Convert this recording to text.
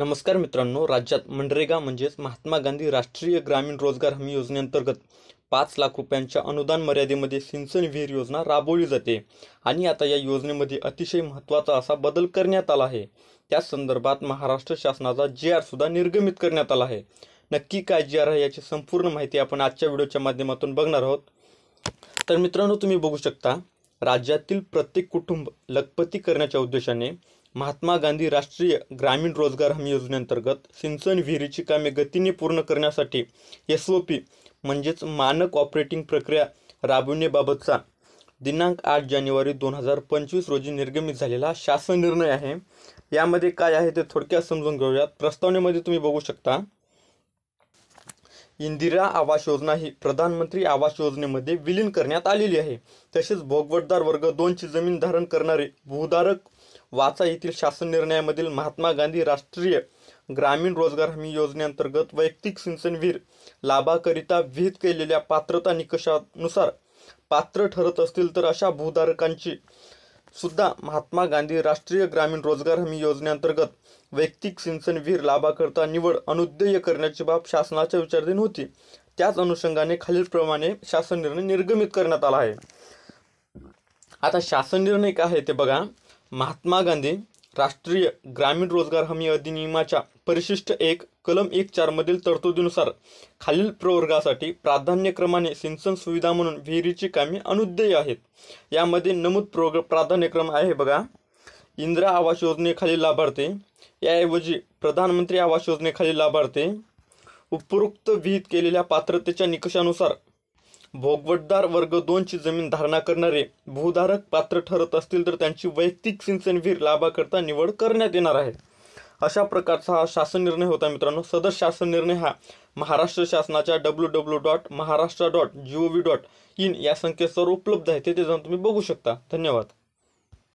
नमस्कार मित्रांनो, राज्यात मनरेगा म्हणजेच महात्मा गांधी राष्ट्रीय ग्रामीण रोजगार हमी योजनेअंतर्गत 5 लाख रुपयांच्या अनुदान मर्यादेमध्ये सिंचन विहीर योजना राबवली जाते आणि आता या योजनेमध्ये अतिशय महत्त्वाचा असा बदल करण्यात आला आहे। त्या संदर्भात महाराष्ट्र शासनाचा जी.आर. सुद्धा निर्गमित करण्यात आला आहे। नक्की काय जी.आर. आहे याची संपूर्ण माहिती आपण आजच्या व्हिडिओच्या माध्यमातून बघणार आहोत। तर मित्रांनो, तुम्ही बघू शकता, राज्यातील प्रत्येक कुटुंब लखपती करण्याच्या उद्देशाने महात्मा गांधी राष्ट्रीय ग्रामीण रोजगार हमी योजनेअंतर्गत सिंचन विहिरीची कामे गतीने पूर्ण करण्यासाठी SOP म्हणजेच मानक ऑपरेटिंग प्रक्रिया राबविण्याबाबतचा दिनांक 8 जानेवारी 2025 रोजी निर्गमित झालेला शासन निर्णय आहे। यामध्ये काय आहे ते थोडक्यात समजून घेऊयात। प्रस्तावनेमध्ये तुम्ही बघू शकता, इंदिरा आवास योजना ही प्रधानमंत्री आवास योजनेमध्ये विलीन करण्यात आलेली आहे। तसेच भोगवतदार वर्ग 2 ची जमीन धारण करणारे भूधारक वाचा येथील शासन निर्णयामधील महात्मा गांधी राष्ट्रीय ग्रामीण रोजगार हमी योजनेअंतर्गत वैयक्तिक सिंचन विहीर लाभाकरिता विहित केलेल्या पात्रता निकषानुसार पात्र ठरत असतील तर अशा भूधारकांची सुद्धा महात्मा गांधी राष्ट्रीय ग्रामीण रोजगार हमी योजनेअंतर्गत वैयक्तिक सिंचन विहीर लाभाकरिता निवड अनुज्ञेय करण्याची बाब शासनाच्या विचाराधीन होती। त्याच अनुषंगाने खालीलप्रमाणे शासन निर्णय निर्गमित करण्यात आला आहे। आता शासन निर्णय काय आहे ते बघा। महात्मा गांधी राष्ट्रीय ग्रामीण रोजगार हमी अधिनियमाच्या परिशिष्ट 1 कलम 1(4) मधील तरतुदीनुसार खालील प्रवर्गासाठी प्राधान्यक्रमाने सिंचन सुविधा म्हणून विहिरीची कामे अनुज्ञेय आहेत। यामध्ये नमूद प्राधान्यक्रम आहे बघा। इंदिरा आवास योजनेखालील लाभार्थी, याऐवजी प्रधानमंत्री आवास योजनेखालील लाभार्थी, उपरोक्त विहित केलेल्या पात्रतेच्या निकषानुसार भोगवतदार वर्ग 2 ची जमीन धारणा करणारे भूधारक पात्र ठरत असतील तर त्यांची वैयक्तिक सिंचन विहीर लाभाकरिता निवड करण्यात येणार आहे। अशा प्रकारचा हा शासन निर्णय होता मित्रांनो। सदर शासन निर्णय हा महाराष्ट्र शासनाच्या www.maharashtra.gov.in या संकेतस्थळावर उपलब्ध आहे, तिथे जाऊन तुम्ही बघू शकता। धन्यवाद।